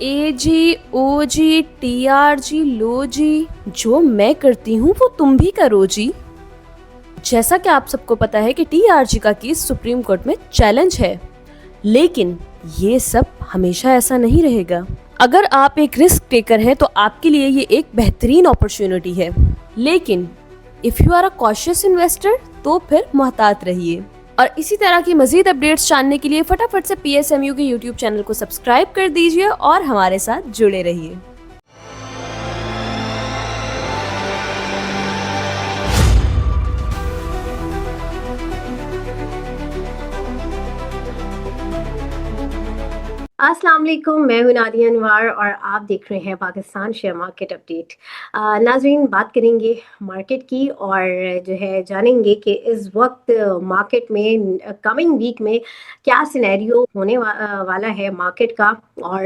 ए जी, ओ जी, T R G, लो जी, जो मैं करती हूँ वो तुम भी करो जी। जैसा कि आप सबको पता है कि टी आर जी का केस सुप्रीम कोर्ट में चैलेंज है, लेकिन ये सब हमेशा ऐसा नहीं रहेगा। अगर आप एक रिस्क टेकर हैं तो आपके लिए ये एक बेहतरीन अपॉर्चुनिटी है, लेकिन if you are a cautious investor तो फिर मुहतात रहिए। और इसी तरह की मजीद अपडेट्स जानने के लिए फटाफट से PSMU के YouTube चैनल को सब्सक्राइब कर दीजिए और हमारे साथ जुड़े रहिए। अस्सलाम वालेकुम, मैं हूं नादिया अनवर और आप देख रहे हैं पाकिस्तान शेयर मार्केट अपडेट। नाज़रीन, बात करेंगे मार्केट की और जो है जानेंगे कि इस वक्त मार्केट में कमिंग वीक में क्या सिनेरियो होने वाला है मार्केट का। और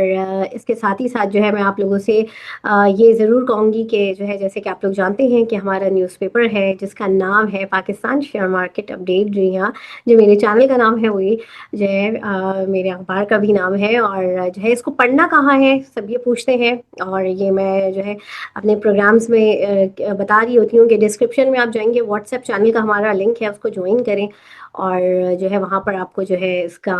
इसके साथ ही साथ जो है मैं आप लोगों से ये ज़रूर कहूँगी कि जो है जैसे कि आप लोग जानते हैं कि हमारा न्यूज़पेपर है जिसका नाम है पाकिस्तान शेयर मार्केट अपडेट। जी हाँ, जो मेरे चैनल का नाम है वही जो है मेरे अखबार का भी नाम है। और जो है इसको पढ़ना कहाँ है सब ये पूछते हैं, और ये मैं जो है अपने प्रोग्राम्स में बता रही होती हूँ कि डिस्क्रिप्शन में आप जाएंगे, व्हाट्सएप चैनल का हमारा लिंक है उसको ज्वाइन करें। और जो है वहाँ पर आपको जो है इसका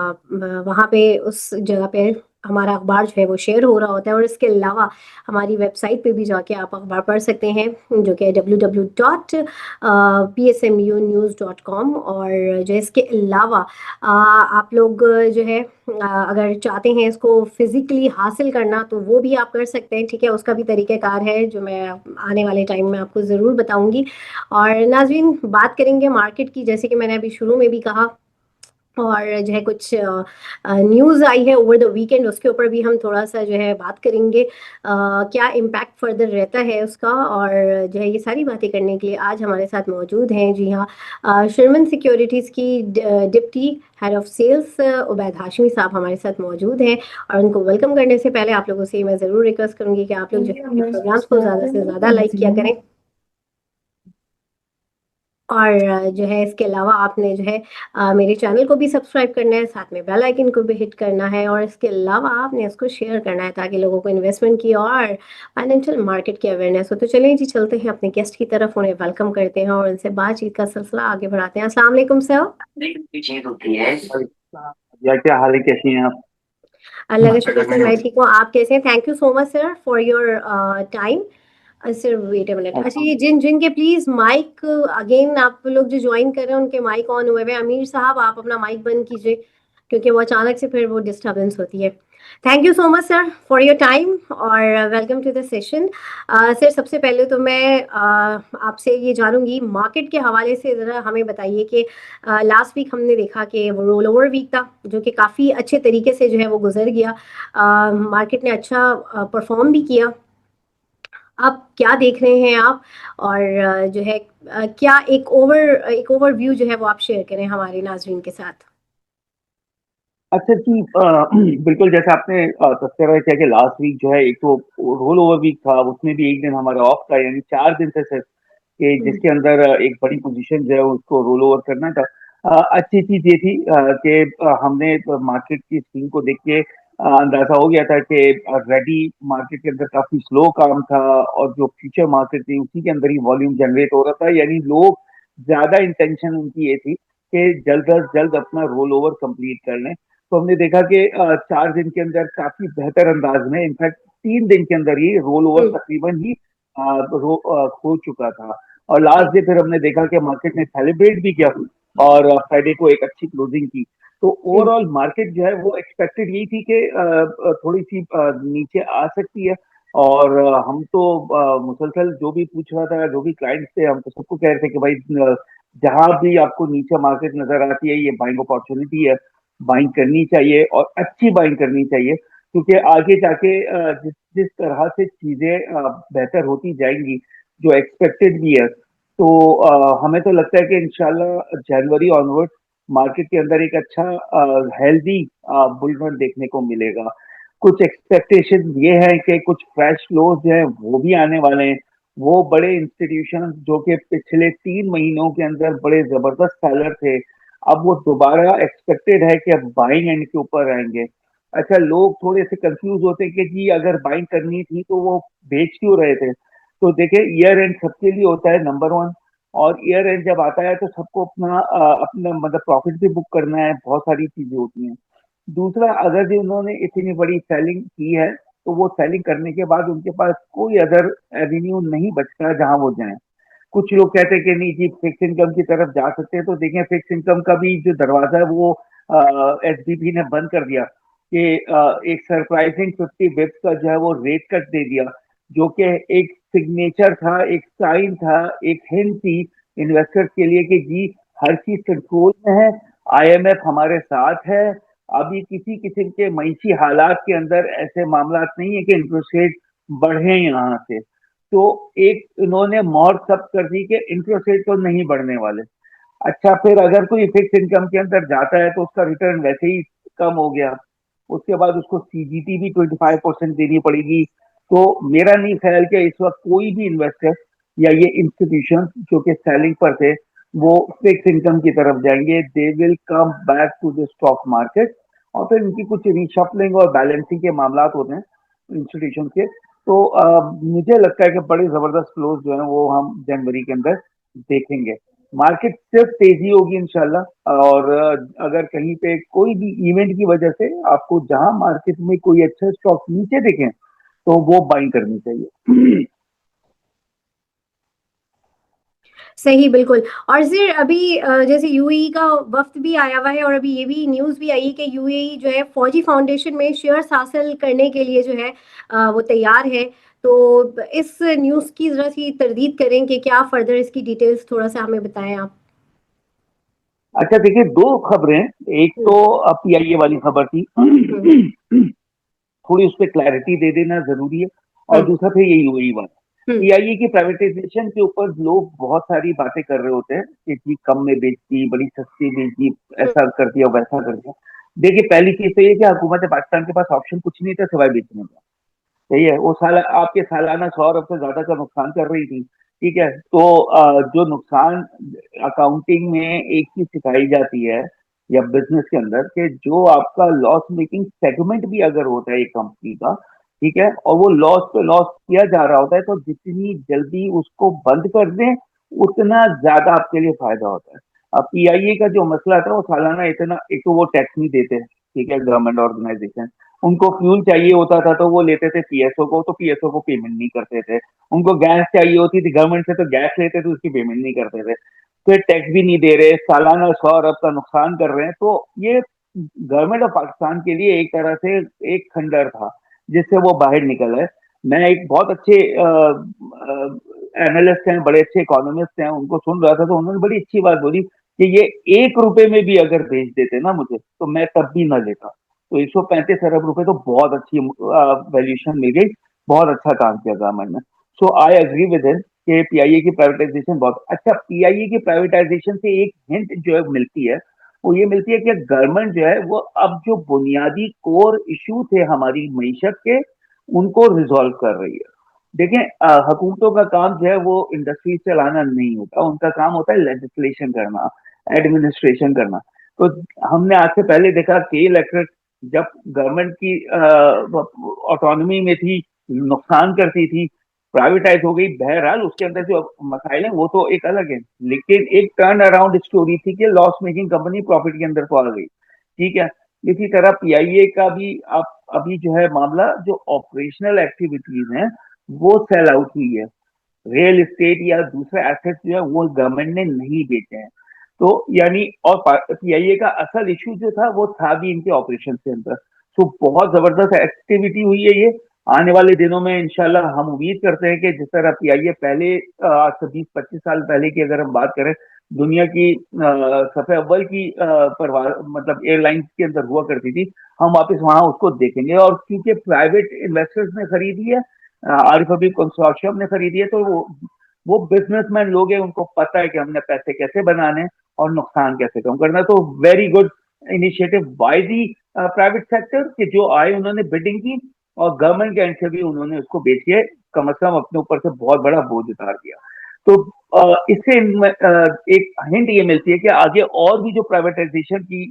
वहाँ पे उस जगह पे हमारा अखबार जो है वो शेयर हो रहा होता है। और इसके अलावा हमारी वेबसाइट पे भी जाके आप अखबार पढ़ सकते हैं जो कि www.psmunews.com। और जो इसके अलावा आप लोग जो है अगर चाहते हैं इसको फिजिकली हासिल करना तो वो भी आप कर सकते हैं, ठीक है। उसका भी तरीक़ाकार है जो मैं आने वाले टाइम में आपको ज़रूर बताऊंगी। और नाज़रीन, बात करेंगे मार्केट की, जैसे कि मैंने अभी शुरू में भी कहा। और जो है कुछ न्यूज़ आई है ओवर द वीकेंड, उसके ऊपर भी हम थोड़ा सा जो है बात करेंगे क्या इम्पैक्ट फर्दर रहता है उसका। और जो है ये सारी बातें करने के लिए आज हमारे साथ मौजूद हैं, जी हाँ, शर्मन सिक्योरिटीज़ की deputy head of sales Ubaid Hashmi साहब हमारे साथ मौजूद हैं। और उनको वेलकम करने से पहले आप लोगों से मैं ज़रूर रिक्वेस्ट करूंगी कि आप लोग जो है प्रोग्राम्स को ज़्यादा से ज़्यादा लाइक किया करें। और जो है इसके अलावा आपने जो है मेरे चैनल को भी सब्सक्राइब करना है, साथ में बेल आइकन को भी हिट करना है। और इसके अलावा आपने इसको शेयर करना है ताकि लोगों को इन्वेस्टमेंट की और फाइनेंशियल मार्केट की अवेयरनेस हो। तो चलिए जी, चलते हैं अपने गेस्ट की तरफ, उन्हें वेलकम करते हैं और उनसे बातचीत का सिलसिला आगे बढ़ाते हैं। अस्सलाम वालेकुम सर। या क्या हाल है, कैसी हैं आप? अल्लाह का शुक्र सर, मैं ठीक हूँ। आप कैसे हैं? Thank you so much sir for your time. Sir wait a minute. अच्छा, ये जिन जिन के प्लीज माइक अगेन आप लोग जो ज्वाइन कर रहे हैं उनके माइक ऑन हुए हुए हैं। अमीर साहब, आप अपना माइक बंद कीजिए क्योंकि वो अचानक से फिर वो डिस्टरबेंस होती है। Thank you so much sir for your time और welcome to the session. Sir, सबसे पहले तो मैं आपसे ये जानूंगी मार्केट के हवाले से, ज़रा हमें बताइए कि लास्ट वीक हमने देखा कि वो रोल ओवर वीक था जो कि काफ़ी अच्छे तरीके से जो है वो गुजर गया। मार्केट ने अच्छा परफॉर्म भी किया। आप क्या देख रहे हैं आप? और जो है क्या एक ओवरव्यू जो है वो आप शेयर करें हमारे नाजरीन के साथ। अच्छा जी, बिल्कुल जैसा आपने तस्करा किया कि लास्ट वीक जो है एक तो रोल ओवर वीक था, उसमें भी एक दिन हमारा ऑफ था, यानी 4 दिन थे सिर्फ कि हम्म। जिसके अंदर एक बड़ी पोजीशन जो है उसको रोल ओवर करना था। अच्छी चीज ये थी कि हमने मार्केट की स्क्रीन को देख के अंदाजा हो गया था कि रेडी मार्केट के अंदर काफी स्लो काम था, और जो फ्यूचर मार्केट थी उसी के अंदर ही वॉल्यूम जनरेट हो रहा था, यानी लोग ज्यादा इंटेंशन उनकी ये थी कि जल्द अज जल्द अपना रोल ओवर कंप्लीट कर लें। तो हमने देखा कि 4 दिन के अंदर काफी बेहतर अंदाज में, इनफैक्ट 3 दिन के अंदर ही रोल ओवर हम्म। तकरीबन ही हो चुका था। और लास्ट जी। डे फिर हमने देखा कि मार्केट ने सेलिब्रेट भी किया और फ्राइडे को एक अच्छी क्लोजिंग की। तो हम्म। ओवरऑल मार्केट जो है वो एक्सपेक्टेड यही थी कि थोड़ी सी नीचे आ सकती है। और हम तो मुसलसल जो भी पूछ रहा था, जो भी क्लाइंट्स थे, हम तो सबको कह रहे थे कि भाई जहां भी आपको नीचे मार्केट नजर आती है ये बाइंग अपॉर्चुनिटी है, बाइंग करनी चाहिए और अच्छी बाइंग करनी चाहिए, क्योंकि आगे जाके जिस जिस तरह से चीजें बेहतर होती जाएंगी, जो एक्सपेक्टेड भी है, तो हमें तो लगता है कि इंशाल्लाह जनवरी ऑनवर्ड मार्केट के अंदर एक अच्छा हेल्दी बुल रन देखने को मिलेगा। कुछ एक्सपेक्टेशन ये है कि कुछ फ्रेश फ्लोज जो है वो भी आने वाले हैं। वो बड़े इंस्टीट्यूशन जो कि पिछले 3 महीनों के अंदर बड़े जबरदस्त सेलर थे, अब वो दोबारा एक्सपेक्टेड है कि अब बाइंग एंड के ऊपर आएंगे। अच्छा, लोग थोड़े से कंफ्यूज होते कि जी अगर बाइंग करनी थी तो वो बेच क्यों रहे थे। तो देखिए, ईयर एंड सबके लिए होता है नंबर वन। और ईयर एंड जब आता है तो सबको अपना मतलब प्रॉफिट भी बुक करना है, बहुत सारी चीजें होती हैं। दूसरा, अगर जो उन्होंने इतनी बड़ी सेलिंग की है तो वो सेलिंग करने के बाद उनके पास कोई अदर एवेन्यू नहीं बचता जहां वो जाएं। कुछ लोग कहते हैं कि नहीं जी फिक्स इनकम की तरफ जा सकते हैं, तो देखें फिक्स इनकम का भी जो दरवाजा है वो एसबीपी ने बंद कर दिया कि एक सरप्राइजिंग 50 बिप्स का जो है वो रेट कट दे दिया, जो कि एक सिग्नेचर था, एक साइन था, एक हिंट थी इन्वेस्टर्स के लिए कि जी हर चीज कंट्रोल में है, आईएमएफ हमारे साथ है, अभी किसी किस्म के मईशी हालात के अंदर ऐसे मामला नहीं है कि इंटरेस्ट रेट बढ़े यहाँ से। तो एक इन्होंने मोहर सब कर दी कि इंटरेस्ट रेट तो नहीं बढ़ने वाले। अच्छा, फिर अगर कोई फिक्स इनकम के अंदर जाता है तो उसका रिटर्न वैसे ही कम हो गया, उसके बाद उसको सीजीटी भी 25% देनी पड़ेगी। तो मेरा नहीं ख्याल कि इस वक्त कोई भी इन्वेस्टर या ये इंस्टीट्यूशन जो कि सेलिंग पर थे वो फिक्स इनकम की तरफ जाएंगे। They will come back to the stock market, और फिर इनकी कुछ रीशफलिंग और बैलेंसिंग के मामला होते हैं इंस्टीट्यूशन के। तो मुझे लगता है कि बड़े जबरदस्त फ्लोज जो है वो हम जनवरी के अंदर देखेंगे। मार्केट सिर्फ तेजी होगी इंशाल्लाह। और अगर कहीं पे कोई भी इवेंट की वजह से आपको जहां मार्केट में कोई अच्छा स्टॉक नीचे दिखे तो वो बाइंग करनी चाहिए। सही, बिल्कुल। और फिर अभी जैसे यूएई का वफ्द भी आया हुआ है, और अभी ये भी न्यूज़ भी आई है कि यूएई जो है फौजी फाउंडेशन में शेयर्स हासिल करने के लिए जो है वो तैयार है। तो इस न्यूज़ की ज़रा सी तरदीद करें कि क्या फर्दर इसकी डिटेल्स थोड़ा सा हमें बताएं आप। अच्छा, देखिए, दो खबरें। एक हम्म। तो पीआईए वाली खबर थी। हम्म। थोड़ी उस पर क्लैरिटी दे देना जरूरी है। और हम्म। दूसरा फिर ये यूएई वाला हम्म। पीआईए की प्राइवेटाइजेशन के ऊपर लोग बहुत सारी बातें कर रहे होते हैं कि जी कम में बेचती, बड़ी सस्ती बेचती, ऐसा कर दिया वैसा कर दिया। देखिए, पहली चीज तो ये कि हुकूमत पाकिस्तान के पास ऑप्शन कुछ नहीं था सिवाय बेचने का। सही है, वो आपके सालाना 100 अरब से ज्यादा का नुकसान कर रही थी। ठीक है, तो जो नुकसान अकाउंटिंग में एक चीज सिखाई जाती है या बिजनेस के अंदर, कि जो आपका लॉस मेकिंग सेगमेंट भी अगर होता है एक कंपनी का, ठीक है, और वो लॉस पे लॉस किया जा रहा होता है, तो जितनी जल्दी उसको बंद कर दें उतना ज्यादा आपके लिए फायदा होता है। अब पीआईए का जो मसला था वो सालाना इतना, एक तो वो टैक्स नहीं देते, ठीक है, गवर्नमेंट ऑर्गेनाइजेशन। उनको फ्यूल चाहिए होता था तो वो लेते थे पीएसओ को, तो पीएसओ को पेमेंट नहीं करते थे। उनको गैस चाहिए होती थी गवर्नमेंट से, तो गैस लेते थे, उसकी पेमेंट नहीं करते थे। फिर टैक्स भी नहीं दे रहे, सालाना 100 अरब का नुकसान कर रहे हैं। तो ये गवर्नमेंट ऑफ पाकिस्तान के लिए एक तरह से एक खंडर था जिससे वो बाहर निकल है। मैं एक बहुत अच्छे एनालिस्ट हैं, बड़े अच्छे इकोनॉमिस्ट हैं, उनको सुन रहा था तो उन्होंने बड़ी अच्छी बात बोली कि ये 1 रुपए में भी अगर बेच देते ना मुझे तो मैं तब भी ना लेता। तो 135 अरब रुपए तो बहुत अच्छी वैल्यूएशन मिल गई। बहुत अच्छा काम किया गवर्नमेंट ने। सो आई एग्री विद हिम कि पीआईए की प्राइवेटाइजेशन बहुत अच्छा। पीआईए की प्राइवेटाइजेशन से एक हिंट जो है मिलती है, वो ये मिलती है कि गवर्नमेंट जो है वो अब जो बुनियादी कोर इशू थे हमारी मीशत के, उनको रिजॉल्व कर रही है। देखें, हुकूमतों का काम जो है वो इंडस्ट्री चलाना नहीं होता, उनका काम होता है लेजिस्लेशन करना, एडमिनिस्ट्रेशन करना। तो हमने आज से पहले देखा कि इलेक्ट्रिक जब गवर्नमेंट की ऑटोनॉमी में थी, नुकसान करती थी, प्राइवेटाइज हो गई, बहरहाल उसके अंदर जो मसाइल हैं वो तो एक अलग है। लेकिन एक टर्न अराउंड स्टोरी थी कि लॉस मेकिंग कंपनी प्रॉफिट के अंदर को आ गई। ठीक है, इसी तरह पीआईए का भी आप अभी जो है मामला, जो ऑपरेशनल एक्टिविटीज हैं वो सेल आउट हुई है। रियल एस्टेट या दूसरे एसेट्स जो है वो गवर्नमेंट ने नहीं बेचे हैं। तो यानी, और पीआईए का असल इशू जो था वो था भी इनके ऑपरेशन के अंदर। तो बहुत जबरदस्त एक्टिविटी हुई है ये। आने वाले दिनों में इंशाल्लाह हम उम्मीद करते हैं कि जिस तरह पीआईए पहले आज से 20-25 साल पहले की अगर हम बात करें, दुनिया की सफे अव्वल की परवाह मतलब एयरलाइंस के अंदर हुआ करती थी, हम वापस वहां उसको देखेंगे। और क्योंकि प्राइवेट इन्वेस्टर्स ने खरीदी है, आरिफ हबीब कंसोर्शियम ने खरीदी है, तो वो बिजनेसमैन लोग हैं, उनको पता है कि हमने पैसे कैसे बनाने और नुकसान कैसे कम करना है। तो very good initiative by the private sector कि जो आए उन्होंने बिडिंग की, और गवर्नमेंट के एंड से भी उन्होंने उसको बेच के कम से कम अपने ऊपर से बहुत बड़ा बोझ उतार दिया। तो इससे एक हिंट ये मिलती है कि आगे और भी जो प्राइवेटाइजेशन की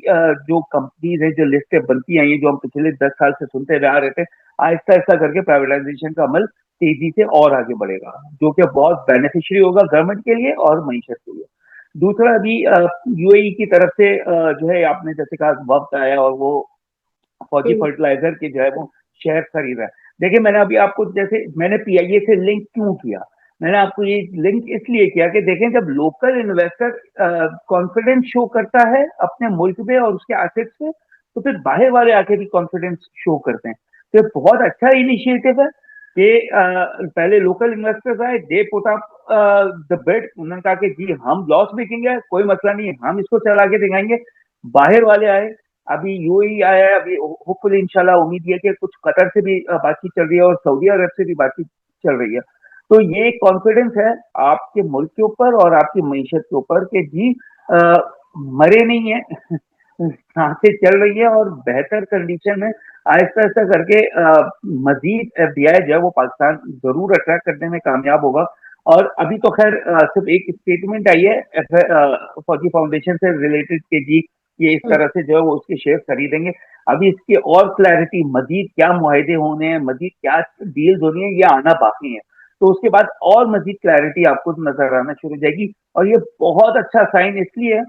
जो कंपनीज है, जो लिस्टें बनती आई हैं, जो हम पिछले 10 साल से सुनते आ रहे थे, आहिस्ता आहिस्ता करके प्राइवेटाइजेशन का अमल तेजी से और आगे बढ़ेगा, जो कि बहुत बेनिफिशियरी होगा गवर्नमेंट के लिए और मईशत के लिए। दूसरा, अभी यूएई की तरफ से जो है, आपने जैसे कहा वक्त आया और वो फौजी हम्म, फर्टिलाइजर के जो है वो शेयर खरीद रहा है। देखिए, मैंने अभी आपको, जैसे मैंने पीआईए से लिंक क्यों किया, मैंने आपको ये लिंक इसलिए किया कि देखें, जब लोकल इन्वेस्टर कॉन्फिडेंस शो करता है अपने मुल्क पे और उसके एसेट्स पे, तो फिर बाहर वाले आके भी कॉन्फिडेंस शो करते हैं। तो ये बहुत अच्छा इनिशिएटिव है कि पहले लोकल इन्वेस्टर्स आए, they put up the bid, उन्होंने कहा कि जी हम लॉस मेकिंग है, कोई मसला नहीं है, हम इसको चला के दिखाएंगे। बाहर वाले आए, अभी यूएई आया है, अभी होपफुली इंशाल्लाह उम्मीद है कि कुछ कतर से भी बातचीत चल रही है और सऊदी अरब से भी बातचीत चल रही है। तो ये कॉन्फिडेंस है आपके मुल्क के ऊपर और आपकी मीशत के ऊपर कि जी आ, मरे नहीं है सांसें चल रही है और बेहतर कंडीशन में आहिस्ता आहिस्ता करके मजीद एफडीआई जो है वो पाकिस्तान जरूर अट्रैक्ट करने में कामयाब होगा। और अभी तो खैर सिर्फ एक स्टेटमेंट आई है फौजी फाउंडेशन से रिलेटेड के जी ये इस हम्म, तरह से जो है वो उसके शेयर खरीदेंगे। अभी इसकी और क्लैरिटी, मजीद क्या मुआहदे होने हैं, मजीद क्या डील्स होनी है, ये आना बाकी है। तो उसके बाद और मजीद क्लैरिटी आपको नजर आना शुरू हो जाएगी। और ये बहुत अच्छा साइन इसलिए है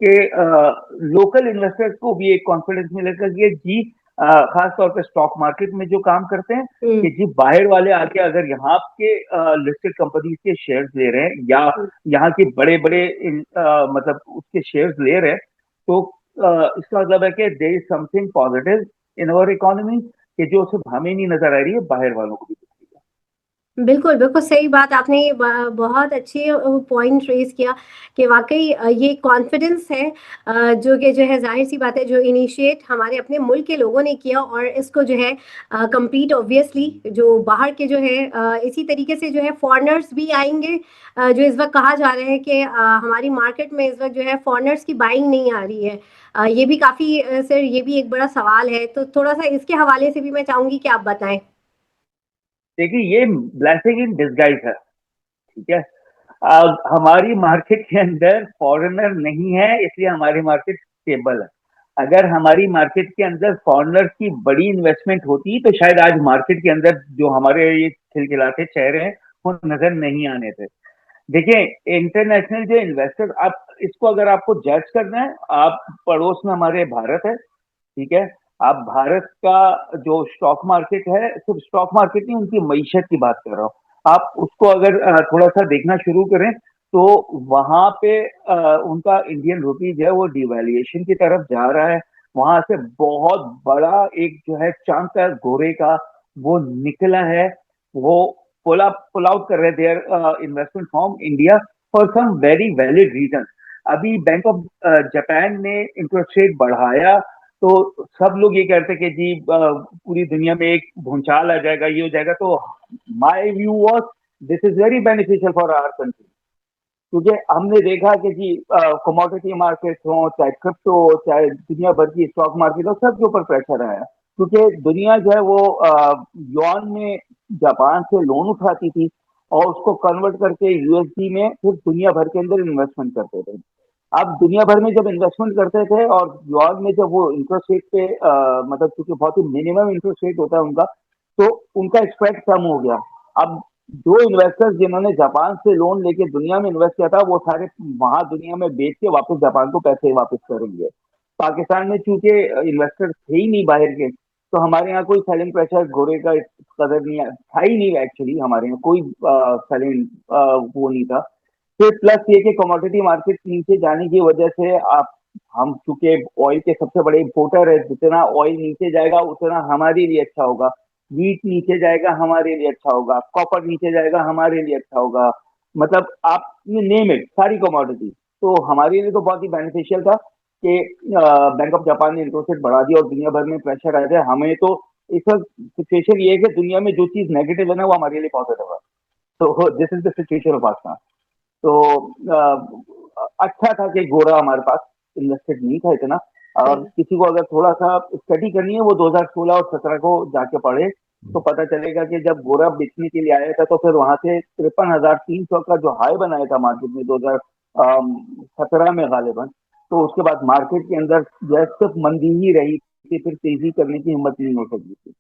कि लोकल इन्वेस्टर्स को भी एक कॉन्फिडेंस मिलेगा कि जी खास तौर पे स्टॉक मार्केट में जो काम करते हैं, हम्म, कि जी बाहर वाले आके अगर यहाँ के लिस्टेड कंपनीज के शेयर्स ले रहे हैं या हम्म। यहाँ के बड़े बड़े मतलब उसके शेयर्स ले रहे हैं, तो इसका मतलब है कि there is something positive in our economy, कि जो सिर्फ हमें नहीं नजर आ रही है, बाहर वालों को भी दिख रही है। बिल्कुल, बिल्कुल सही बात आपने ये बहुत अच्छी पॉइंट रेज किया कि वाकई ये कॉन्फिडेंस है, जो कि जो है जाहिर सी बात है जो इनिशिएट हमारे अपने मुल्क के लोगों ने किया और इसको जो है कंप्लीट ऑब्वियसली जो बाहर के जो है इसी तरीके से जो है फॉरेनर्स भी आएंगे। जो इस वक्त कहा जा रहा है कि हमारी मार्केट में इस वक्त जो है फॉरेनर्स की बाइंग नहीं आ रही है। ये भी काफ़ी सर ये भी एक बड़ा सवाल है, तो थोड़ा सा इसके हवाले से भी मैं चाहूंगी कि आप बताएं। देखिए, ये ब्लेसिंग इन डिस्गाइज है, ठीक है। हमारी मार्केट के अंदर फॉरेनर नहीं है, इसलिए हमारी मार्केट स्टेबल है। अगर हमारी मार्केट के अंदर फॉरेनर की बड़ी इन्वेस्टमेंट होती तो शायद आज मार्केट के अंदर जो हमारे ये खिलखिलाते चेहरे हैं वो नजर नहीं आने थे। देखिए, इंटरनेशनल जो इन्वेस्टर, आप इसको अगर आपको जज करना है, आप पड़ोस में हमारे भारत है, ठीक है। आप भारत का जो स्टॉक मार्केट है, सिर्फ स्टॉक मार्केट नहीं, उनकी मईशत की बात कर रहा हूँ। आप उसको अगर थोड़ा सा देखना शुरू करें, तो वहां पे उनका इंडियन रुपी जो है वो डिवैल्यूएशन की तरफ जा रहा है। वहां से बहुत बड़ा एक जो है चंक है घोड़े का, वो निकला है। वो पुल आउट कर रहे थे investment from India for some very valid reason. अभी बैंक ऑफ जापान ने इंटरेस्ट रेट बढ़ाया, तो सब लोग ये कहते हैं कि जी पूरी दुनिया में एक भूचाल आ जाएगा, ये हो जाएगा। तो my view was this is very beneficial for our country, क्योंकि हमने देखा कि जी कमोडिटी मार्केट हो, चाहे क्रिप्टो हो, चाहे दुनिया भर की स्टॉक मार्केट हो, सबके ऊपर प्रेशर आया, क्योंकि दुनिया जो है वो युआन में जापान से लोन उठाती थी और उसको कन्वर्ट करके यूएसडी में फिर दुनिया भर के अंदर इन्वेस्टमेंट करते थे। अब दुनिया भर में जब इन्वेस्टमेंट करते थे और युआन में जब वो इंटरेस्ट रेट पे मतलब क्योंकि बहुत ही मिनिमम इंटरेस्ट रेट होता है उनका, तो उनका स्प्रेड कम हो गया। अब जो इन्वेस्टर्स जिन्होंने जापान से लोन लेके दुनिया में इन्वेस्ट किया था, वो सारे वहां दुनिया में बेच के वापस जापान को पैसे वापस करेंगे। पाकिस्तान में चूंकि इन्वेस्टर थे ही नहीं बाहर के, तो हमारे यहाँ कोई सेलिंग प्रेशर घोड़े का कदर नहीं था ही नहीं। एक्चुअली हमारे यहाँ कोई सेलिंग वो नहीं था। फिर प्लस ये कि कमोडिटी मार्केट नीचे जाने की वजह से आप, हम चूंकि ऑयल के सबसे बड़े इंपोर्टर है, जितना ऑयल नीचे जाएगा उतना हमारे लिए अच्छा होगा। वीट नीचे जाएगा हमारे लिए अच्छा होगा, कॉपर नीचे जाएगा हमारे लिए अच्छा होगा। मतलब आप ये नेम इट, सारी कमोडिटी। तो हमारे लिए तो बहुत ही बेनिफिशियल था कि बैंक ऑफ जापान ने इंटरेस्ट रेट बढ़ा दिया और दुनिया भर में प्रेशर आ जाए। हमें तो इस वक्त सिचुएशन ये है कि दुनिया में जो चीज नेगेटिव है ना, वो हमारे लिए पॉजिटिव है। तो this is the situation of Pakistan. तो अच्छा था कि गोरा हमारे पास इन्वेस्टेड नहीं था इतना। और सही। किसी को अगर थोड़ा सा स्टडी करनी है, वो 2016 और 17 को जाके पढ़े, तो पता चलेगा कि जब गोरा बिकने के लिए आया था तो फिर वहां से 53,300 का जो हाई बनाया था मार्केट में 2017 में गालिबन, तो उसके बाद मार्केट के अंदर सिर्फ मंदी ही रही थी, फिर तेजी करने की हिम्मत नहीं हो सकी थी।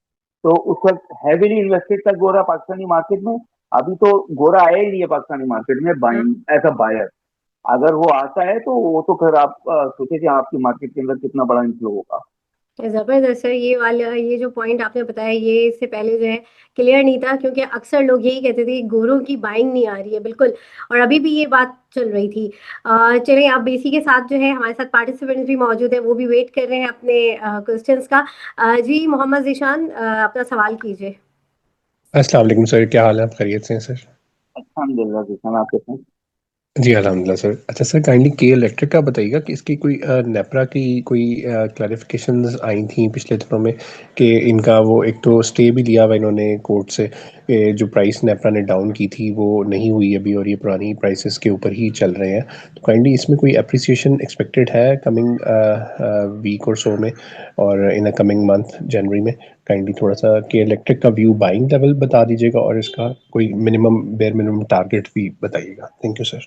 तो उस वक्त हैवीली इन्वेस्टेड था गोरा पाकिस्तानी मार्केट में। अभी तो गोरा आया ही नहीं है पाकिस्तानी मार्केट में हाँ, बाइंग एज अ बायर। अगर वो आता है तो वो तो फिर आप सोचे कि आपकी मार्केट के अंदर कितना बड़ा इन्फ्लो होगा। जबरदस्त है ये वाला, ये जो पॉइंट आपने बताया ये इससे पहले जो है क्लियर नहीं था, क्योंकि अक्सर लोग यही कहते थे कि गोरों की बाइंग नहीं आ रही है बिल्कुल। और अभी भी ये बात चल रही थी। चलिए, आप इसी के साथ जो है हमारे साथ पार्टिसिपेंट्स भी मौजूद है, वो भी वेट कर रहे हैं अपने क्वेश्चंस का। जी मोहम्मद जीशान, अपना सवाल कीजिए। अस्सलाम वालेकुम सर, क्या हाल है? आप खैरियत से हैं सर? अल्हम्दुलिल्लाह किसान, आप कैसे हैं? जी अल्हम्दुलिल्लाह सर। अच्छा सर, काइंडली के इलेक्ट्रिक का बताइएगा कि इसकी कोई नेपरा की कोई क्लैरिफिकेशंस आई थी पिछले दिनों में कि इनका वो एक तो स्टे भी लिया हुआ इन्होंने कोर्ट से कि जो प्राइस नेपरा ने डाउन की थी वो नहीं हुई अभी और ये पुरानी प्राइसेस के ऊपर ही चल रहे हैं। तो काइंडली इसमें कोई अप्रिसिएशन एक्सपेक्टेड है कमिंग वीक और सो में और इन अ कमिंग मंथ जनवरी में? काइंडली थोड़ा सा के इलेक्ट्रिक का व्यू बाइंग लेवल बता दीजिएगा और इसका कोई मिनिमम बेयर मिनिमम टारगेट भी बताइएगा। Thank you sir.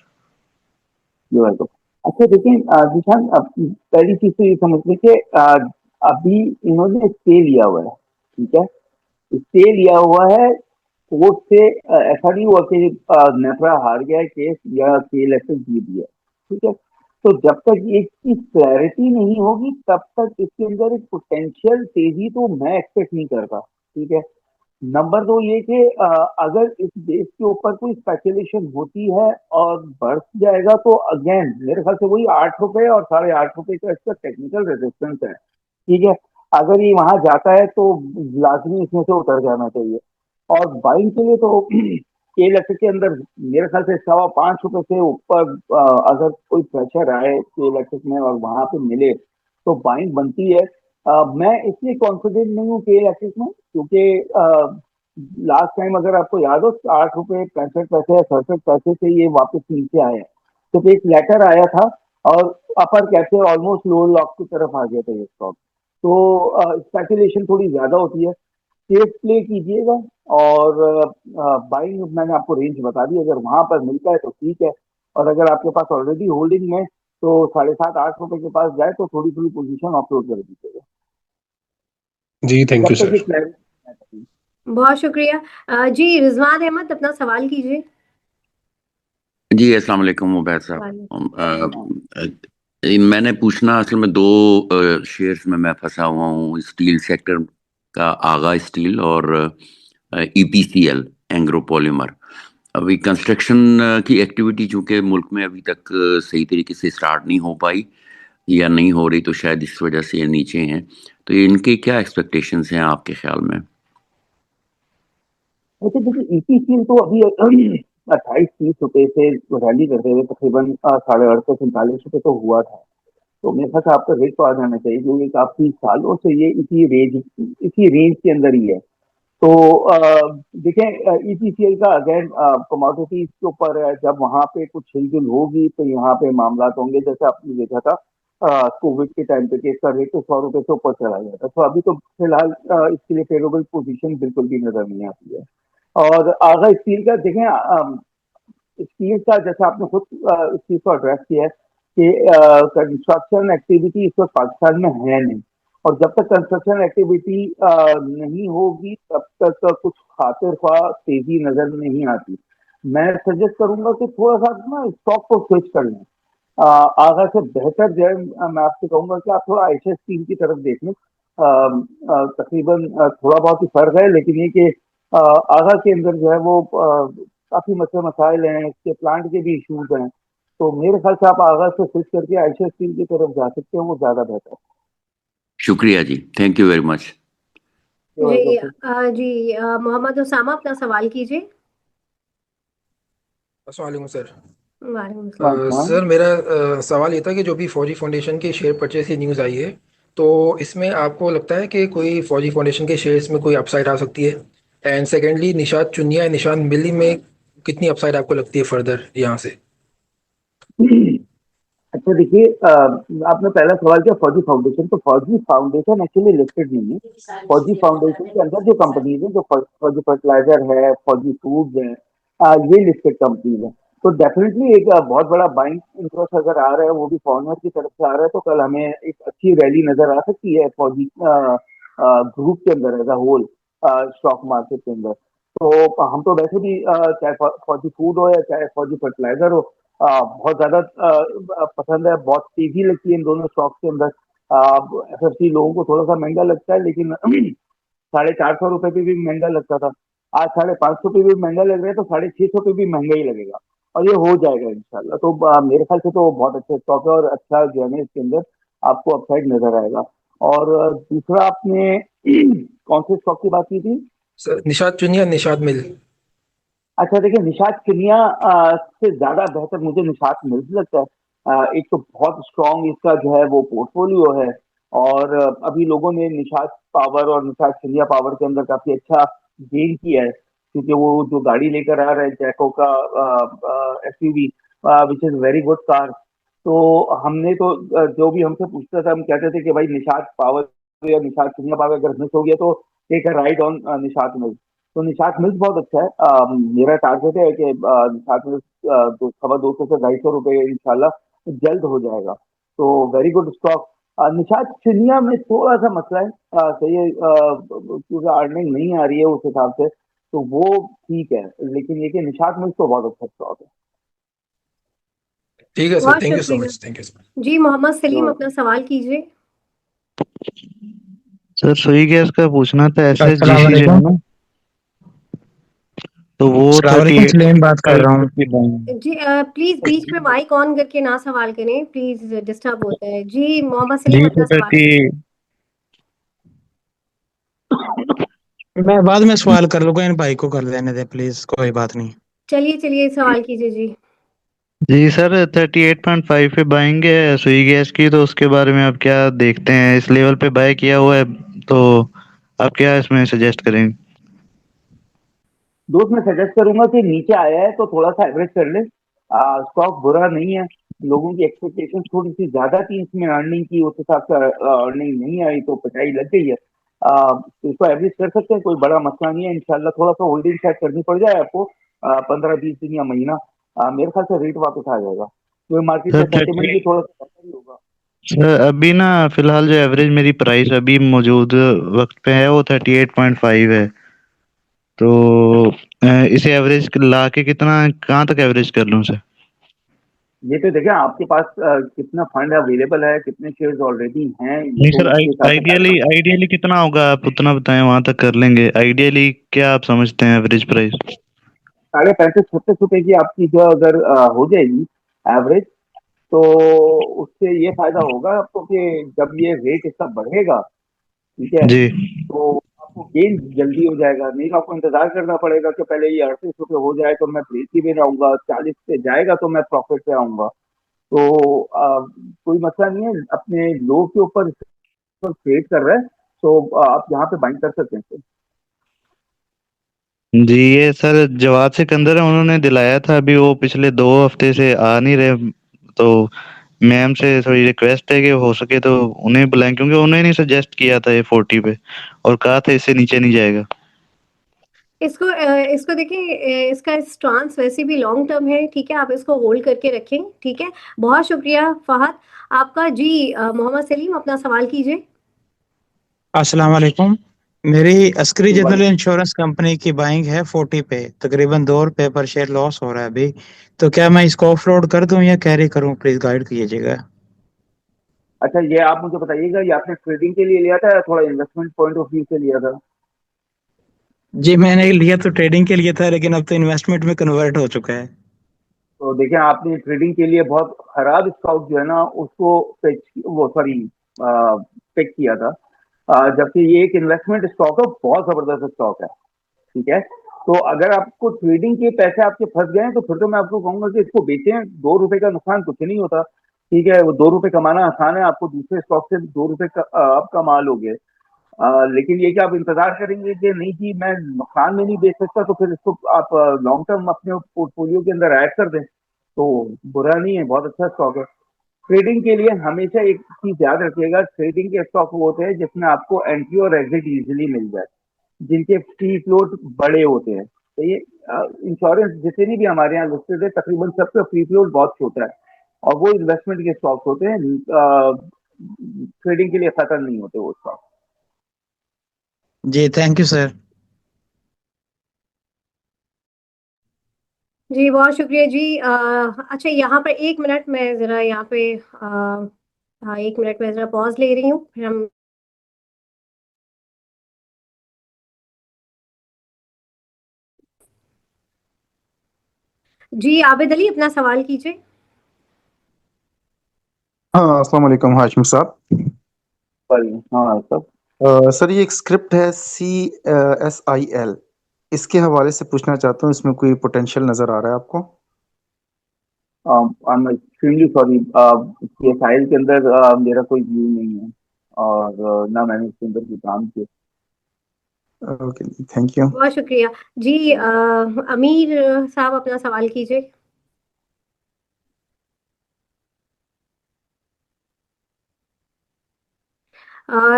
You welcome. अच्छा देखिए जिशान, अब पहली चीज तो ये समझ लीजिए अभी इन्होंने स्टे लिया हुआ है, ठीक है। स्टे लिया हुआ है कोर्ट से। ऐसा नहीं हुआ कि नेफ्रा हार गया है केस या के इलेक्शन जीत गया, ठीक है। तो जब तक इसकी क्लैरिटी नहीं होगी तब तक इसके अंदर एक पोटेंशियल तेजी तो मैं एक्सपेक्ट नहीं करता, ठीक है। नंबर दो ये कि अगर इस देश के ऊपर कोई स्पेकुलेशन होती है और बढ़ जाएगा तो अगेन मेरे ख्याल से वही 8 रुपए और 8.5 रुपए का इसका टेक्निकल रेजिस्टेंस है, ठीक है। अगर ये वहां जाता है तो लाजमी इसमें से उतर जाना चाहिए। और बाइंग के लिए तो के इलेक्ट्रिक के अंदर मेरे ख्याल से 5.25 रुपए से ऊपर अगर कोई प्रेशर आए के इलेक्ट्रिक में और वहां पे मिले तो बाइंग बनती है। मैं इसलिए कॉन्फिडेंट नहीं हूँ के इलेक्ट्रिक में क्योंकि लास्ट टाइम अगर आपको याद हो 8 रुपए 65 पैसे या 67 पैसे से ये वापस नीचे आया है। तो एक लेटर आया था और अपर कैसे ऑलमोस्ट लोअर लॉक की तरफ आ गया था ये स्टॉक। तो स्पेकुलेशन थोड़ी ज्यादा होती है, सेफ प्ले कीजिएगा। और बाइंग मैंने आपको रेंज बता दी, अगर वहां पर मिलता है तो ठीक है। और अगर आपके पास ऑलरेडी होल्डिंग में तो 7.5 8 रुपए के पास जाए तो थोड़ी थोड़ी पोजीशन ऑफलोड कर दीजिएगा जी थैंक जब यू तक ये सर। क्लैरिटी। बहुत शुक्रिया। जी रिजवान अहमद, अपना सवाल कीजिए। जी अस्सलाम वालेकुम उबैद साहब। वालेकुम। मैंने पूछना असल में दो शेयर्स में मैं फंसा हुआ हूँ, स्टील सेक्टर का आगा स्टील और ईपीसीएल एंग्रो पॉलीमर। अभी कंस्ट्रक्शन की एक्टिविटी चूंकि मुल्क में अभी तक सही तरीके से स्टार्ट नहीं हो पाई या नहीं हो रही, तो शायद इस वजह से ये नीचे हैं। तो इनके क्या एक्सपेक्टेशंस हैं आपके ख्याल में? अच्छा देखिए ईपीसीएल तो अभी 28 30 रुपए से रैली करते हुए तकरीबन 38 39 रुपए तो हुआ था। तो मेरे ख्याल से आपका रेट तो आ जाना चाहिए क्योंकि काफी सालों से ये इसी रेंज के अंदर ही है। तो देखें ईपीसीएल का अगेन कमोडिटीज के ऊपर है, जब वहां पे कुछ हिलजुल होगी तो यहाँ पे मामला होंगे। जैसे आपने देखा था कोविड के टाइम पे कि इसका रेट तो 100 रुपए से ऊपर चला गया था। तो अभी तो फिलहाल इसके लिए फेवरेबल पोजीशन बिल्कुल भी नजर नहीं आती है। और आगा स्टील का देखें, स्टील का जैसे आपने खुद इस चीज को एड्रेस किया है कि कंस्ट्रक्शन एक्टिविटी इस वक्त पाकिस्तान में है नहीं। और जब तक कंस्ट्रक्शन एक्टिविटी नहीं होगी तब तक कुछ खातिर ख्वाह तेजी नजर नहीं आती। मैं सजेस्ट करूंगा कि थोड़ा सा ना स्टॉक को स्विच कर लें। आगा से बेहतर जो है मैं आपसे कहूंगा कि आप थोड़ा आयशा स्टील की तरफ देख लें। तकरीबन थोड़ा बहुत ही फर्क है लेकिन ये कि आगा के अंदर जो है वो काफी मसले मसाइल हैं, इसके प्लांट के भी इश्यूज हैं। तो मेरे ख्याल से आप आगा से स्विच करके आयशा स्टील की तरफ जा सकते हैं, वो ज्यादा बेहतर है। शुक्रिया जी, थैंक यू वेरी मच। जी जी मोहम्मद उसामा, अपना सवाल कीजिए। अस्सलाम वालेकुम सर। वालेकुम सलाम। सर मेरा सवाल ये था कि जो भी फौजी फाउंडेशन के शेयर परचेज की न्यूज़ आई है, तो इसमें आपको लगता है कि कोई फौजी फाउंडेशन के शेयर्स में कोई अपसाइड आ सकती है? एंड सेकेंडली, निशात चुनिया निशान मिली में कितनी अपसाइड आपको लगती है फर्दर यहाँ से? अच्छा देखिए, आपने पहला सवाल किया फौजी फाउंडेशन, तो फौजी फाउंडेशन एक्चुअली लिस्टेड नहीं है। फौजी फाउंडेशन के अंदर जो कंपनीज है, जो फौजी फर्टिलाइजर है, फौजी फूड्स है, ये लिस्टेड कंपनीज है। तो डेफिनेटली एक बहुत बड़ा बाइंग इंटरेस्ट अगर आ रहा है, वो भी फॉरनर की तरफ से आ रहा है, तो कल हमें एक अच्छी रैली नजर आ सकती है फौजी ग्रुप के अंदर as a whole, stock market के अंदर। तो हम तो वैसे भी चाहे फौजी फूड हो या चाहे फौजी फर्टिलाइजर हो, बहुत ज्यादा पसंद है, बहुत तेजी लगती है इन दोनों स्टॉक के अंदर। एफएफसी लोगों को थोड़ा सा महंगा लगता है, लेकिन 450 रुपए पे भी महंगा लगता था। आज 550 पे भी महंगा लग रहा है, तो 650 पे भी महंगा ही लगेगा, और ये हो जाएगा इंशाल्लाह। तो मेरे ख्याल से तो बहुत अच्छा स्टॉक है, और अच्छा जो है ना इसके अंदर आपको अपसाइड नजर आएगा। और दूसरा आपने कौन से स्टॉक की बात की थी? सर निषाद चुनिया, निषाद मिल। अच्छा देखिए, निषाद चिनिया से ज्यादा बेहतर मुझे निषाद मिल्स लगता है। एक तो बहुत स्ट्रांग इसका जो है वो पोर्टफोलियो है, और अभी लोगों ने निषाद पावर और निषाद चिनिया पावर के अंदर काफी अच्छा गेन किया है, क्योंकि वो जो गाड़ी लेकर आ रहे हैं जैको का SUV, which is very good car. तो हमने तो जो भी हमसे पूछता था, हम कहते थे कि भाई निषाद पावर या निषाद चिनिया पावर अगर मिस हो गया तो take a ride on Nishat mills. तो निषाद मिल्स बहुत अच्छा है। मेरा टारगेट है कि निषाद मिल्स 200 से 250 रुपए इंशाल्लाह जल्द हो जाएगा। तो वेरी गुड स्टॉक। निषाद चिनिया में थोड़ा सा मसला है, सही है, क्योंकि अर्निंग नहीं आ रही है उस हिसाब से, तो वो ठीक है, लेकिन ये कि निषाद मिल्स तो बहुत अच्छा स्टॉक है। ठीक है सर, बहुत थैंक यू सो शुक्रिया। Much, thank you sir. जी मोहम्मद सलीम, जो अपना सवाल कीजिए। सर सुई गैस का पूछना था, अस्सलाम एसएसजीसी जो है वालेकुम। ना, तो वो अस्सलाम वालेकुम, 38 सलीम बात कर रहा हूँ। की बाइंग। जी प्लीज बीच में माइक ऑन करके ना सवाल करें, प्लीज डिस्टर्ब होता है। जी मोहम्मद सलीम, जी अपना तो सवाल 38। मैं बाद में सवाल कर लूंगा, इन भाई को कर लेने दे प्लीज, कोई बात नहीं। चलिए चलिए सवाल कीजिए जी। जी सर, 38.5 पे बाइंग है सुई गैस की, तो उसके बारे में आप क्या देखते हैं? इस लेवल पे बाय किया हुआ है, तो आप क्या इसमें सजेस्ट करेंगे? दोस्त मैं सजेस्ट करूंगा कि नीचे आया है तो थोड़ा सा एवरेज कर ले। स्टॉक बुरा नहीं है, लोगों की एक्सपेक्टेशन थोड़ी सी ज्यादा थी इसमें अर्निंग की, उस हिसाब से अर्निंग नहीं आई तो पिटाई लग गई है। तो इसको एवरेज कर सकते हैं, कोई बड़ा मसला नहीं है। इंशाल्लाह थोड़ा सा होल्डिंग शायद करनी पड़ जाए आपको, 15-20 दिन या महीना, मेरे ख्याल से रेट वापस आ जाएगा, क्योंकि मार्केट सर का सेंटिमेंट भी थोड़ा सा बेहतर ही होगा। सर अभी ना फिलहाल जो एवरेज मेरी प्राइस अभी मौजूद वक्त पे है वो 38.5 है, तो इसे एवरेज ला के कितना कहाँ तक एवरेज कर लूँ सर? ये तो देखिए आपके पास कितना फंड अवेलेबल है, कितने शेयर्स ऑलरेडी हैं, ये नहीं तो सर, उसके हिसाब से आइडियली आइडियली कितना होगा, आप उतना बताएं, वहां तक कर लेंगे। आइडियली क्या आप समझते हैं एवरेज प्राइस? 35-36 रुपए की आपकी जो अगर हो जाएगी एवरेज, तो उससे ये फायदा होगा आपको कि जब ये रेट इसका बढ़ेगा, ठीक है, जी तो आपको गेन जल्दी हो जाएगा। नहीं तो आपको इंतजार करना पड़ेगा कि पहले ये 38 रुपए हो जाए तो मैं ब्रेक इवन आऊंगा, 40 पे जाएगा तो मैं प्रॉफिट पे आऊंगा। तो कोई मसला नहीं है, अपने लो के ऊपर ट्रेड कर रहे हैं, तो आप यहाँ पे बाइंग कर सकते हैं। जी, ये सर जवाद सिकंदर है, उन्होंने दिलाया था, अभी वो पिछले 2 हफ्ते से आ नहीं रहे, तो मैम से थोड़ी रिक्वेस्ट है कि हो सके तो उन्हें बुलाएं, क्योंकि उन्होंने नहीं सजेस्ट किया था ये 40 पे, और कहा था इससे नीचे नहीं जाएगा। इसको देखिए, इसका स्टांस वैसे भी लॉन्ग टर्म है, ठीक है, आप इसको होल्ड करके रखें, ठीक है। बहुत शुक्रिया फहद आपका। जी मोहम्मद सलीम, अपना सवाल कीजिए। अस्सलाम वालेकुम। मेरी अस्करी जी जनरल वाले, इंश्योरेंस कंपनी की बाइंग है 40 पे, तकरीबन 2 रुपए पर शेयर लॉस हो रहा है अभी। तो क्या मैं इसको ऑफलोड कर दूं या कैरी करूं, प्लीज गाइड कीजिएगा। अच्छा ये आप मुझे बताइएगा, ये आपने ट्रेडिंग के लिए लिया था या थोड़ा इन्वेस्टमेंट पॉइंट ऑफ व्यू से लिया था? जी मैंने लिया तो ट्रेडिंग के लिए था, लेकिन अब तो इन्वेस्टमेंट में कन्वर्ट हो चुका है। तो देखिए आपने ट्रेडिंग के लिए बहुत खराब स्टॉक जो है ना उसको वो सॉरी पिक किया था, जबकि ये एक इन्वेस्टमेंट स्टॉक है, बहुत जबरदस्त स्टॉक है, ठीक है। तो अगर आपको ट्रेडिंग के पैसे आपके फंस गए हैं, तो फिर तो मैं आपको कहूंगा कि इसको बेचें, 2 रुपए का नुकसान कुछ नहीं होता, ठीक है। वो 2 रुपए कमाना आसान है, आपको दूसरे स्टॉक से 2 रुपए आप कमा लोगे। लेकिन ये कि आप इंतजार करेंगे कि नहीं जी मैं नुकसान में नहीं बेच सकता, तो फिर इसको आप लॉन्ग टर्म अपने पोर्टफोलियो के अंदर ऐड कर दें, तो बुरा नहीं है, बहुत अच्छा स्टॉक है। ट्रेडिंग के लिए हमेशा एक चीज याद रखिएगा, ट्रेडिंग के स्टॉक वो होते हैं जिसमें आपको एंट्री और एग्जिट इजीली मिल जाए, जिनके फ्री फ्लोट बड़े होते हैं। तो ये इंश्योरेंस जितनी भी हमारे यहाँ लिस्टेड है तकरीबन सबका फ्री फ्लोट बहुत छोटा है, और वो इन्वेस्टमेंट के स्टॉक्स होते हैं, ट्रेडिंग के लिए खतरा नहीं होते वो स्टॉक। जी थैंक यू सर। जी बहुत शुक्रिया जी। अच्छा, यहाँ पर 1 मिनट मैं ज़रा यहाँ पे 1 मिनट में ज़रा पॉज ले रही हूँ, फिर हम जी आबिद अली अपना सवाल कीजिए। हाँ अस्सलाम वालेकुम हाशिम साहब। हाँ सब सर ये एक स्क्रिप्ट है CSIL, इसके हवाले से पूछना चाहता हूँ, इसमें कोई पोटेंशियल नजर आ रहा है आपको? I am extremely sorry, file के अंदर मेरा कोई व्यू नहीं है, और ना मैंने इसके अंदर कोई काम किया। Okay thank you. बहुत शुक्रिया जी। अमीर साहब अपना सवाल कीजिए।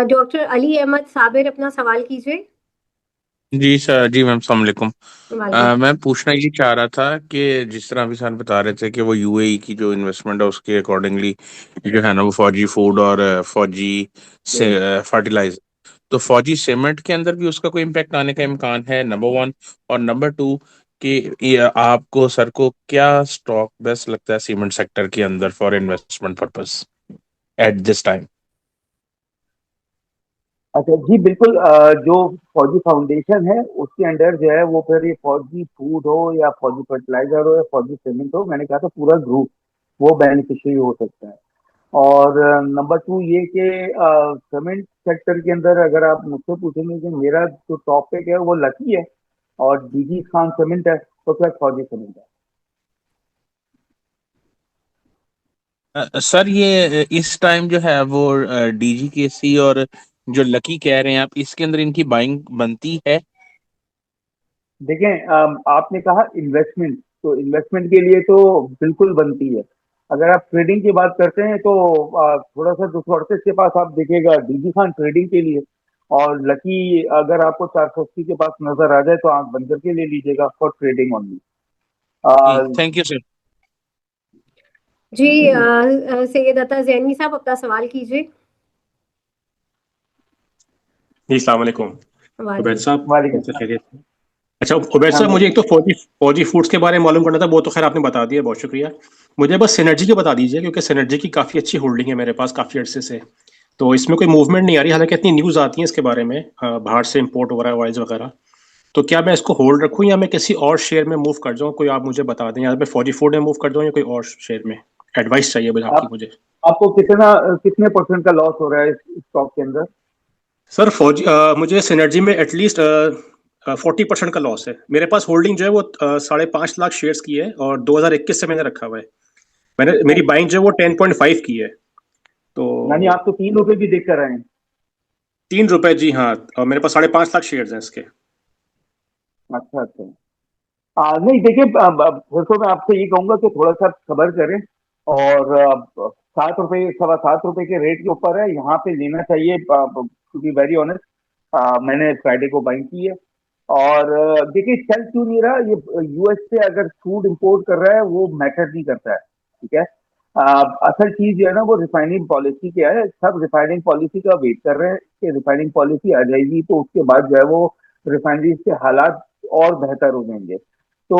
डॉक्टर अली अहमद साबिर अपना सवाल कीजिए। जी सर, जी मैम अस्सलाम वालेकुम। वालेकुम। मैं पूछना ये चाह रहा था कि जिस तरह अभी सर बता रहे थे कि वो यूएई की जो इन्वेस्टमेंट है उसके अकॉर्डिंगली जो है ना वो फौजी फूड और फौजी से फर्टिलाइजर, तो फौजी सीमेंट के अंदर भी उसका कोई इम्पैक्ट आने का इम्कान है, नंबर वन। और नंबर टू कि आपको सर को क्या स्टॉक बेस्ट लगता है सीमेंट सेक्टर के अंदर for investment purpose at this time? अच्छा जी बिल्कुल, जो फौजी फाउंडेशन है उसके अंडर जो है वो फिर ये फौजी फूड हो या फौजी फर्टिलाइजर हो या फौजी सीमेंट हो, मैंने कहा था पूरा ग्रुप वो बेनिफिशियरी हो सकता है। और नंबर टू ये कि सीमेंट सेक्टर के अंदर अगर आप मुझसे पूछेंगे कि मेरा जो टॉपिक है वो लकी है और डीजी खान सीमेंट है, तो क्या फौजी सीमेंट है। सर ये इस टाइम जो है वो डीजीकेसी और जो लकी कह रहे हैं आप, इसके अंदर इनकी बाइंग बनती है? देखें, आपने कहा इन्वेस्टमेंट, तो इन्वेस्टमेंट के लिए तो बिल्कुल बनती है। अगर आप ट्रेडिंग की बात करते हैं तो थोड़ा सा रिसोर्सेज के पास आप देखिएगा डीजी खान ट्रेडिंग के लिए, और लकी अगर आपको 480 के पास नजर आ जाए तो आंख बंद करके ले लीजिएगा फॉर ट्रेडिंग जी ओनली। Thank you sir. जी सैयद अता जैनी साहब अपना सवाल कीजिए। जी अस्सलाम वालेकुम उबैद साहब, वालेकुम कैसे सलाम। खैरियत है? अच्छा उबैद साहब, मुझे एक तो फौजी फौजी फूड्स के बारे में मालूम करना था, वो तो खैर आपने बता दिया, बहुत शुक्रिया। मुझे बस सिनर्जी की बता दीजिए, क्योंकि सिनर्जी की काफ़ी अच्छी होल्डिंग है मेरे पास काफ़ी अर्से से, तो इसमें कोई मूवमेंट नहीं आ रही, हालांकि इतनी न्यूज़ आती है इसके बारे में, बाहर से इम्पोर्ट हो रहा है वाइज वगैरह। तो क्या मैं इसको होल्ड रखूं या मैं किसी और शेयर में मूव कर जाऊं? कोई आप मुझे बता दें, या मैं फौजी फूड में मूव कर जाऊं या कोई और शेयर में? एडवाइस चाहिए बस आपकी आप मुझे। आपको कितने परसेंट का लॉस हो रहा है इस स्टॉक के अंदर। सर फौजी मुझे सिनर्जी में एटलीस्ट 40% का लॉस है। मेरे पास होल्डिंग जो है वो 5.5 लाख शेयर्स की है, और 2021 से मैंने रखा हुआ है। मेरी बाइंग जो है वो 10.5 की है। तो यानी आप तो 3 रुपए भी देख कर आए हैं। 3 रुपए, जी हाँ, और मेरे पास 5.5 लाख शेयर्स हैं इसके। अच्छा अच्छा। नहीं देखिए, फिर तो मैं आपसे ये कहूंगा कि थोड़ा सा सब्र करें, और 7 रुपए 7.25 रुपए के रेट के ऊपर है, यहाँ पे लेना चाहिए। टू बी वेरी ऑनेस्ट, मैंने फ्राइडे को बाइंग की है, और देखिए चल क्यों नहीं रहा, ये यूएस से अगर फूड इंपोर्ट कर रहा है वो मैटर नहीं करता है, ठीक है। असल चीज जो है ना वो रिफाइनिंग पॉलिसी क्या है, सब रिफाइनिंग पॉलिसी का वेट कर रहे हैं कि रिफाइनिंग पॉलिसी आ जाएगी तो उसके बाद जो है वो रिफाइनरी के हालात और बेहतर हो जाएंगे। तो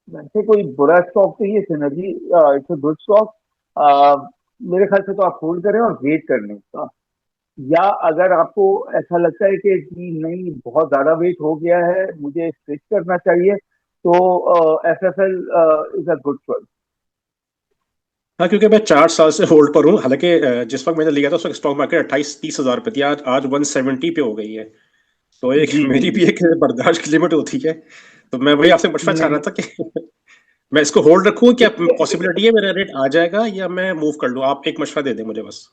वैसे कोई बुरा स्टॉक तो ये synergy it's a good stock. मेरे ख्याल से तो आप होल्ड करें और वेट कर लें इसका, या अगर आपको ऐसा लगता है कि जी नहीं बहुत ज्यादा वेट हो गया है मुझे स्विच करना चाहिए, तो FFL is a good choice. हाँ, क्योंकि मैं 4 साल से होल्ड पर हूँ, हालांकि जिस वक्त मैंने लिया था उस वक्त स्टॉक मार्केट 28-30 हजार पे थी, आज 170 पे हो गई है। तो एक जी जी मेरी जी। भी एक बर्दाश्त की लिमिट होती है। तो मैं वही आपसे मशवरा चाह रहा नहीं था कि मैं इसको होल्ड रखूं, क्या देखिए पॉसिबिलिटी है मेरा रेट आ जाएगा, या मैं मूव कर लूं? आप एक मशवरा दे दें मुझे बस।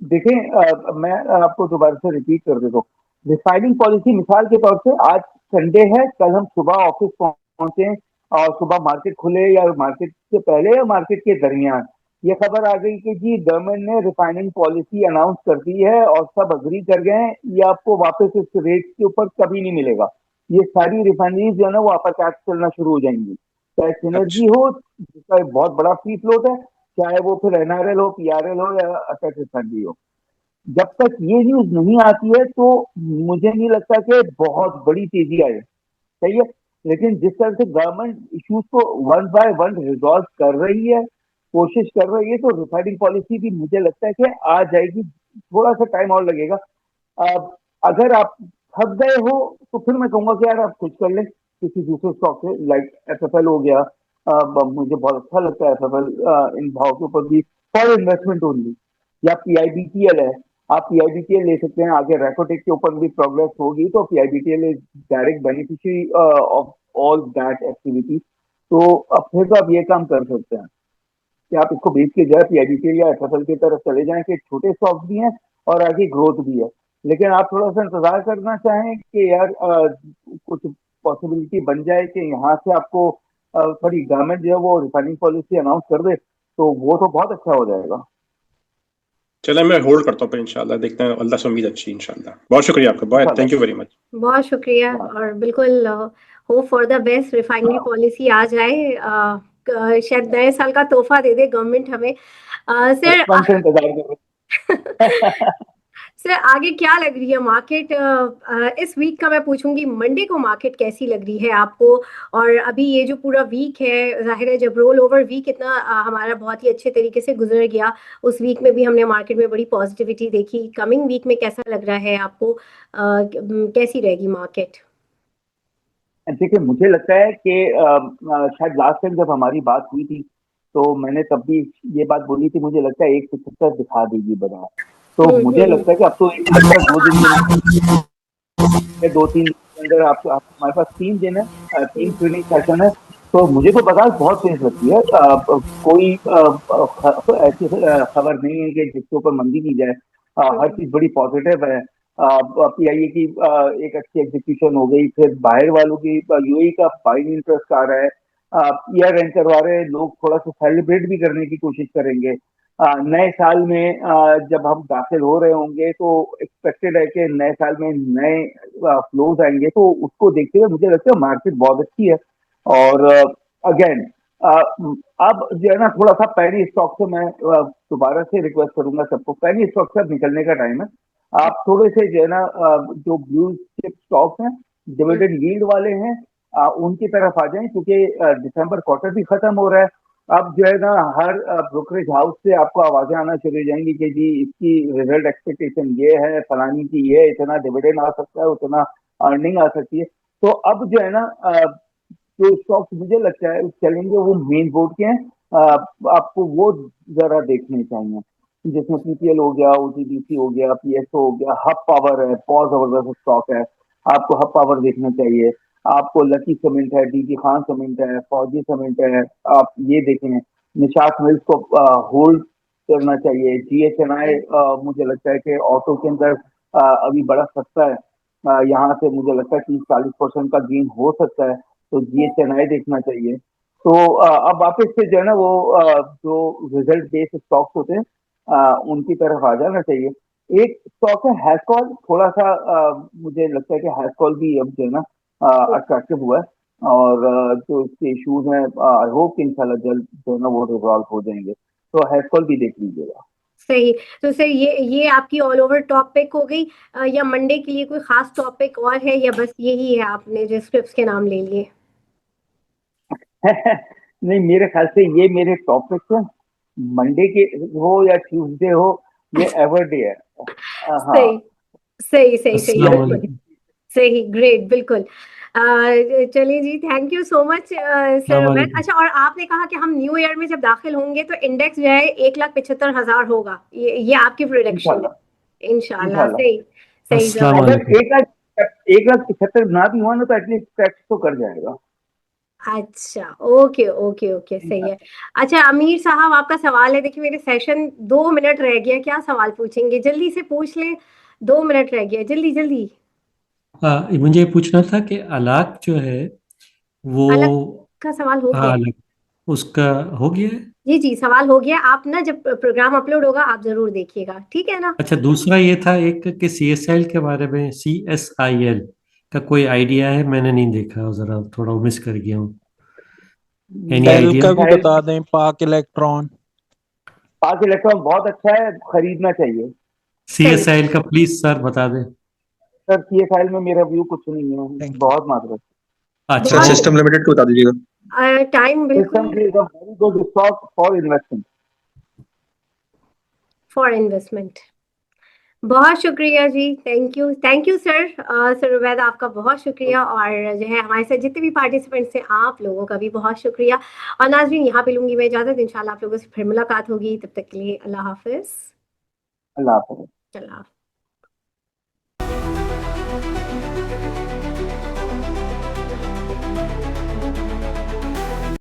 मैं आपको दोबारा से रिपीट कर देता हूँ। रिफाइनिंग पॉलिसी मिसाल के तौर पे आज संडे है, कल हम सुबह ऑफिस पहुंचे, और सुबह मार्केट खुले या मार्केट से पहले या मार्केट के दरमियान ये खबर आ गई कि जी गवर्नमेंट ने रिफाइनिंग पॉलिसी अनाउंस कर दी है और सब अग्री कर गए हैं, ये आपको वापस इस रेट के ऊपर कभी नहीं मिलेगा। ये सारी रिफाइनरीज जो है ना वो अपर टैक्स चलना शुरू हो जाएंगी, चाहे सिनर्जी हो जिसका एक बहुत बड़ा फ्री फ्लोट है, चाहे वो फिर एनआरएल हो, पीआरएल हो या अटैच रिफाइनरी हो। जब तक ये न्यूज नहीं आती है तो मुझे नहीं लगता कि बहुत बड़ी तेजी आए, सही है। लेकिन जिस तरह से गवर्नमेंट इश्यूज को वन बाय वन रिजॉल्व कर रही है, कोशिश कर रही है, तो रिफाइनिंग पॉलिसी भी मुझे लगता है कि आ जाएगी, थोड़ा सा टाइम और लगेगा। अब अगर आप थक गए हो तो फिर मैं कहूंगा कि यार आप स्विच कर लें किसी दूसरे स्टॉक से, लाइक एफएफएल हो गया। मुझे बहुत अच्छा लगता है एफएफएल इन भाव के ऊपर भी, फॉर इन्वेस्टमेंट ओनली। या पीआईबीटीएल है, आप पीआईबीटीएल ले सकते हैं, आगे रेकोटेक के ऊपर भी प्रोग्रेस होगी तो PIBTL is direct beneficiary of all that activity. तो अब फिर तो आप ये काम कर सकते हैं कि आप इसको बेच के जाए पीआईबीटीएल या एफएफएल की तरफ चले जाएं कि छोटे स्टॉक्स भी हैं और आगे ग्रोथ भी है। लेकिन आप थोड़ा सा इंतजार करना चाहें कि यार कुछ पॉसिबिलिटी बन जाए कि यहाँ से आपको सॉरी गवर्नमेंट जो है वो रिफाइनिंग पॉलिसी अनाउंस कर दे, तो वो तो बहुत अच्छा हो जाएगा। चले मैं होल्ड करता हूँ फिर, इंशाल्लाह देखते हैं, अल्लाह से उम्मीद अच्छी इंशाल्लाह। बहुत शुक्रिया आपका, बहुत थैंक यू वेरी मच। बहुत शुक्रिया और बिल्कुल hope for the best, refinery policy आ जाए, शायद नए साल का तोहफा दे दे गवर्नमेंट हमें। सर बचपन से इंतजार कर रहे सर आगे क्या लग रही है मार्केट? इस वीक का मैं पूछूंगी, मंडे को मार्केट कैसी लग रही है आपको? और अभी ये जो पूरा वीक है, जाहिर है जब रोल ओवर वीक इतना हमारा बहुत ही अच्छे तरीके से गुजर गया, उस वीक में भी हमने मार्केट में बड़ी पॉजिटिविटी देखी। कमिंग वीक में कैसा लग रहा है आपको? कैसी रहेगी मार्केट? देखिए मुझे लगता है कि शायद लास्ट टाइम जब हमारी बात हुई थी तो मैंने तब भी ये बात बोली थी, मुझे लगता है 175 दिखा देगी बाजार। तो मुझे लगता है कि अब तो 2 दिन 2-3 अंदर आप हमारे पास 3 दिन है, 3 ट्रेडिंग सेशन है, तो मुझे तो बाजार बहुत तेज लगती है। कोई ऐसी खबर नहीं है कि जिसके ऊपर मंदी की जाए, हर चीज बड़ी पॉजिटिव है। पीआईए की एक अच्छी एग्जीक्यूशन हो गई, फिर बाहर वालों की यूएई का बाइंग इंटरेस्ट आ रहा है, ईयर एंड करवा रहे हैं लोग, थोड़ा सा सेलिब्रेट भी करने की कोशिश करेंगे। नए साल में जब हम दाखिल हो रहे होंगे तो एक्सपेक्टेड है कि नए साल में नए फ्लोज आएंगे, तो उसको देखते हुए मुझे लगता है मार्केट बहुत अच्छी है। और अगेन अब जो है ना थोड़ा सा पैनी स्टॉक से मैं दोबारा से रिक्वेस्ट करूंगा सबको, पैनी स्टॉक से अब निकलने का टाइम है। आप थोड़े से जो है ना जो ब्लू चिप स्टॉक्स हैं, डिविडेंड यील्ड वाले हैं, उनकी तरफ आ जाएं, क्योंकि दिसंबर क्वार्टर भी खत्म हो रहा है। अब जो है ना हर ब्रोकरेज हाउस से आपको आवाजें आना शुरू हो जाएंगी कि जी इसकी रिजल्ट एक्सपेक्टेशन ये है, फलानी की ये, इतना डिविडेंड आ सकता है, उतना अर्निंग आ सकती है। तो अब जो है ना जो स्टॉक्स मुझे लगता है चलेंगे वो मेन बोर्ड के हैं, आपको वो जरा देखने चाहिए, जिसमें पीपीएल हो गया, ओटीडीसी हो गया, पीएसओ हो गया, हब पावर है, बहुत जबरदस्त स्टॉक है, आपको हब पावर देखना चाहिए। आपको लकी सीमेंट है, डीजी खान सीमेंट है, फौजी सीमेंट है, आप ये देखें। निशात मिल्स को होल्ड करना चाहिए। जीएचएनआई मुझे लगता है कि ऑटो के अंदर अभी बड़ा सस्ता है, यहाँ से मुझे लगता है 30-40% का गेन हो सकता है, तो जीएचएनआई देखना चाहिए। तो अब वापस से जो है ना वो जो रिजल्ट बेस्ड स्टॉक्स होते हैं उनकी तरफ आ जाना चाहिए। एक स्टॉक है हैस्कॉल, थोड़ा सा मुझे लगता है कि हैस्कॉल भी अब जो है ना अट्रैक्टिव हुआ है, और जो इसके इश्यूज हैं आई होप कि इंशाल्लाह जल्द जो है ना वो रिजॉल्व हो जाएंगे, तो हैस्कॉल भी देख लीजिएगा। सही। तो सर ये आपकी ऑल ओवर टॉपिक हो गई, या मंडे के लिए कोई खास टॉपिक और है, या बस यही है आपने जो स्क्रिप्ट्स के नाम ले लिए? नहीं, मेरे ख्याल से ये मेरे टॉपिक्स हैं, मंडे के हो या ट्यूसडे हो, ये एवर डे है। हाँ सही सही सही सही बिल्कुल सही, ग्रेट, बिल्कुल। चलिए जी, thank you so much sir Umair. अच्छा, और आपने कहा कि हम न्यू ईयर में जब दाखिल होंगे तो इंडेक्स जो है 1,75,000 होगा, ये आपकी प्रोडिक्शन है? इंशाल्लाह। सही सही जवाब। अगर 1,75,000 ना भी हुआ ना तो एटलीस्ट टैक्स तो कर जाएगा। अच्छा, ओके ओके ओके, सही है। अच्छा अमीर साहब, आपका सवाल है। देखिए मेरे सेशन 2 मिनट रह गया, क्या सवाल पूछेंगे? जल्दी से पूछ लें, 2 मिनट रह गया, जल्दी जल्दी। मुझे पूछना था कि अलाक जो है वो अलग उसका सवाल हो गया हाँ है? उसका हो गया है। जी जी, सवाल हो गया। आप ना जब प्रोग्राम अपलोड होगा आप जरूर देखिएगा, ठीक है ना? अच्छा दूसरा ये था एक कि CSIL के बारे में, CSIL का कोई आइडिया है? मैंने नहीं देखा, जरा थोड़ा मिस कर गया हूँ। Any sell idea? का भी बता दें, पाक इलेक्ट्रॉन। पाक इलेक्ट्रॉन बहुत अच्छा है, खरीदना चाहिए। CSIL का प्लीज सर बता दें। सर CSIL में मेरा व्यू कुछ नहीं है, बहुत मात्रा। अच्छा सर सिस्टम लिमिटेड को बता दीजिएगा। टाइम बिल्कुल system is a very good stock for investment. For investment. बहुत शुक्रिया जी, thank you sir. Sir Ubaid आपका बहुत शुक्रिया, और जो है हमारे साथ जितने भी पार्टिसिपेंट्स हैं आप लोगों का भी बहुत शुक्रिया। और नाज़रीन यहाँ पे लूंगी मैं इजाज़त, इंशाल्लाह आप लोगों से फिर मुलाकात होगी, तब तक के लिए अल्लाह हाफिज़। अल्लाह हाफिज़। अल्लाह हाफिज़।